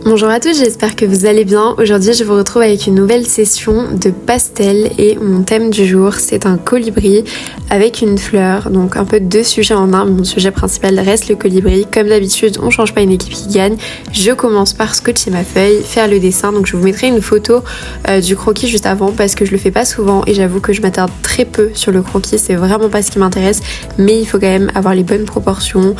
Bonjour à tous, j'espère que vous allez bien. Aujourd'hui, je vous retrouve avec une nouvelle session de pastel et mon thème du jour, c'est un colibri avec une fleur. Donc un peu deux sujets en un, mais mon sujet principal reste le colibri. Comme d'habitude, on change pas une équipe qui gagne. Je commence par scotcher ma feuille, faire le dessin. Donc je vous mettrai une photo du croquis juste avant parce que je le fais pas souvent et j'avoue que je m'attarde très peu sur le croquis. C'est vraiment pas ce qui m'intéresse, mais il faut quand même avoir les bonnes proportions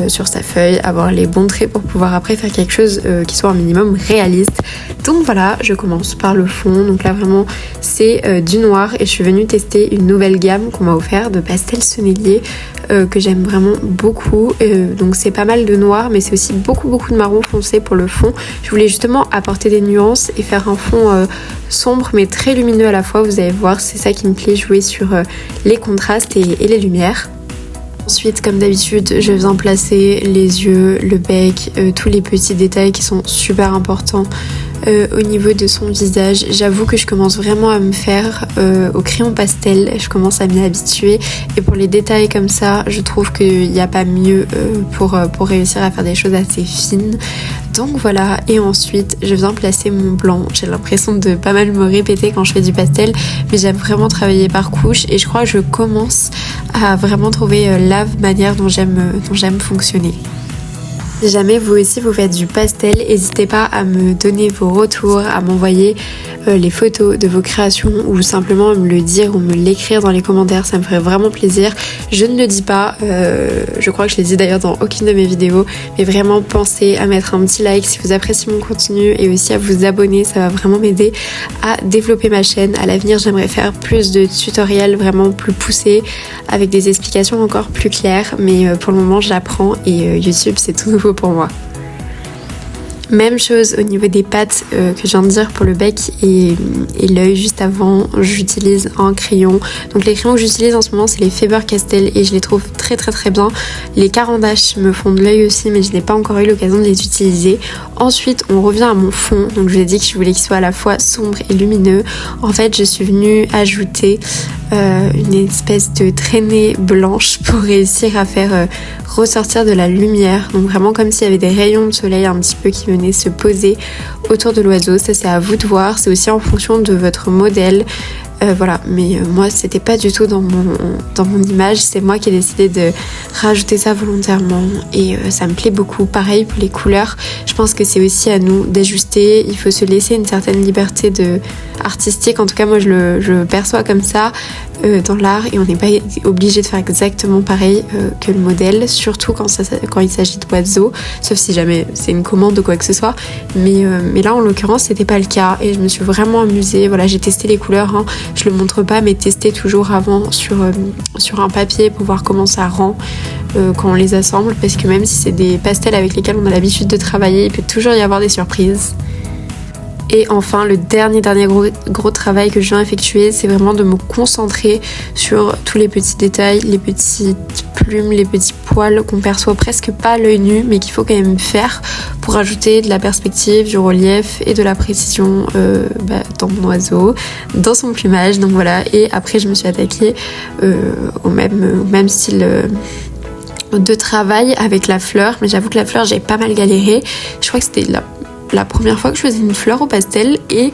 sur sa feuille, avoir les bons traits pour pouvoir après faire quelque chose qui soit un minimum réaliste. Donc voilà, je commence par le fond. Donc là vraiment c'est du noir et je suis venue tester une nouvelle gamme qu'on m'a offert de pastel sennelier que j'aime vraiment beaucoup. Donc c'est pas mal de noir mais c'est aussi beaucoup de marron foncé pour le fond. Je voulais justement apporter des nuances et faire un fond sombre mais très lumineux à la fois. Vous allez voir, c'est ça qui me plaît, jouer sur les contrastes et les lumières. Ensuite, comme d'habitude, je viens placer les yeux, le bec, tous les petits détails qui sont super importants au niveau de son visage. J'avoue que je commence vraiment à me faire au crayon pastel, je commence à m'y habituer et pour les détails comme ça, je trouve qu'il n'y a pas mieux pour réussir à faire des choses assez fines. Donc voilà, et ensuite je viens placer mon blanc. J'ai l'impression de pas mal me répéter quand je fais du pastel, mais j'aime vraiment travailler par couches et je crois que je commence à vraiment trouver la manière dont j'aime fonctionner. Si jamais vous aussi vous faites du pastel, n'hésitez pas à me donner vos retours, à m'envoyer les photos de vos créations ou simplement à me le dire ou me l'écrire dans les commentaires, ça me ferait vraiment plaisir. Je ne le dis pas, je crois que je l'ai dit d'ailleurs dans aucune de mes vidéos, mais vraiment pensez à mettre un petit like si vous appréciez mon contenu et aussi à vous abonner, ça va vraiment m'aider à développer ma chaîne. À l'avenir, j'aimerais faire plus de tutoriels vraiment plus poussés avec des explications encore plus claires, mais pour le moment j'apprends et YouTube c'est tout nouveau pour moi. Même chose au niveau des pattes que je viens de dire pour le bec et l'œil juste avant, j'utilise un crayon. Donc les crayons que j'utilise en ce moment c'est les Faber-Castell et je les trouve très bien. Les Caran d'Ache me font de l'œil aussi mais je n'ai pas encore eu l'occasion de les utiliser. Ensuite on revient à mon fond, donc je vous ai dit que je voulais qu'il soit à la fois sombre et lumineux. En fait je suis venue ajouter une espèce de traînée blanche pour réussir à faire ressortir de la lumière, donc vraiment comme s'il y avait des rayons de soleil un petit peu qui venaient se poser autour de l'oiseau. Ça c'est à vous de voir, c'est aussi en fonction de votre modèle. Voilà, mais moi c'était pas du tout dans mon image, c'est moi qui ai décidé de rajouter ça volontairement et ça me plaît beaucoup. Pareil pour les couleurs, je pense que c'est aussi à nous d'ajuster, il faut se laisser une certaine liberté artistique, en tout cas moi je le perçois comme ça dans l'art et on n'est pas obligé de faire exactement pareil que le modèle, surtout quand il s'agit d'oiseaux, sauf si jamais c'est une commande ou quoi que ce soit, mais là en l'occurrence c'était pas le cas et je me suis vraiment amusée. Voilà, j'ai testé les couleurs, hein. Je le montre pas mais tester toujours avant sur un papier pour voir comment ça rend quand on les assemble, parce que même si c'est des pastels avec lesquels on a l'habitude de travailler, il peut toujours y avoir des surprises. Et enfin, le dernier gros travail que je viens effectuer, c'est vraiment de me concentrer sur tous les petits détails, les petites plumes, les petits poils qu'on perçoit presque pas à l'œil nu, mais qu'il faut quand même faire pour ajouter de la perspective, du relief et de la précision dans mon oiseau, dans son plumage. Donc voilà, et après je me suis attaquée au même style de travail avec la fleur, mais j'avoue que la fleur j'ai pas mal galéré. Je crois que c'était la première fois que je faisais une fleur au pastel et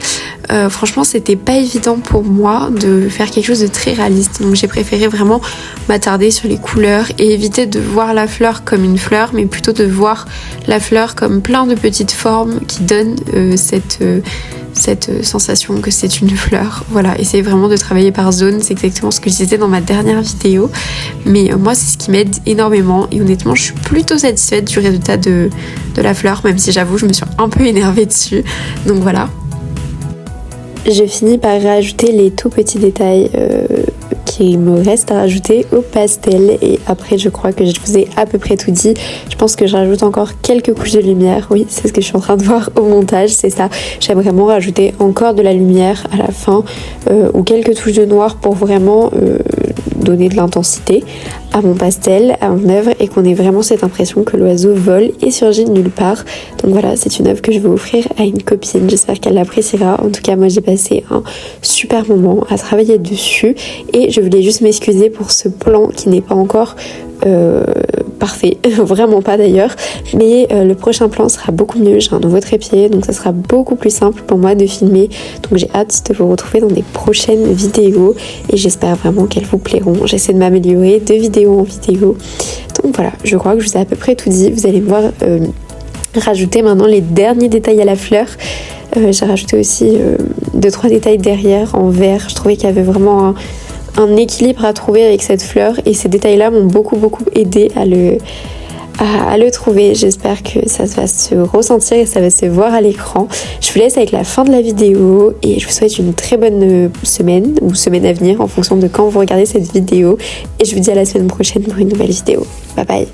franchement c'était pas évident pour moi de faire quelque chose de très réaliste, donc j'ai préféré vraiment m'attarder sur les couleurs et éviter de voir la fleur comme une fleur mais plutôt de voir la fleur comme plein de petites formes qui donnent cette sensation que c'est une fleur. Voilà, essayez vraiment de travailler par zone, c'est exactement ce que je disais dans ma dernière vidéo, mais moi c'est ce qui m'aide énormément et honnêtement je suis plutôt satisfaite du résultat de la fleur, même si j'avoue je me suis un peu énervée dessus, donc voilà. Je finis par rajouter les tout petits détails qui me reste à rajouter au pastel et après je crois que je vous ai à peu près tout dit. Je pense que je rajoute encore quelques couches de lumière, oui c'est ce que je suis en train de voir au montage, c'est ça, j'aime vraiment rajouter encore de la lumière à la fin ou quelques touches de noir pour vraiment donner de l'intensité à mon pastel, à mon œuvre et qu'on ait vraiment cette impression que l'oiseau vole et surgit de nulle part. Donc voilà, c'est une œuvre que je vais offrir à une copine, j'espère qu'elle l'appréciera. En tout cas moi j'ai passé un super moment à travailler dessus et je voulais juste m'excuser pour ce plan qui n'est pas encore parfait, vraiment pas d'ailleurs, mais le prochain plan sera beaucoup mieux. J'ai un nouveau trépied, donc ça sera beaucoup plus simple pour moi de filmer. Donc j'ai hâte de vous retrouver dans des prochaines vidéos et j'espère vraiment qu'elles vous plairont. J'essaie de m'améliorer de vidéo en vidéo. Donc voilà, je crois que je vous ai à peu près tout dit. Vous allez me voir rajouter maintenant les derniers détails à la fleur. J'ai rajouté aussi 2-3 détails derrière en vert. Je trouvais qu'il y avait vraiment un équilibre à trouver avec cette fleur et ces détails là m'ont beaucoup aidé à le trouver. J'espère que ça va se ressentir et ça va se voir à l'écran. Je vous laisse avec la fin de la vidéo et je vous souhaite une très bonne semaine ou semaine à venir en fonction de quand vous regardez cette vidéo et je vous dis à la semaine prochaine pour une nouvelle vidéo. Bye bye.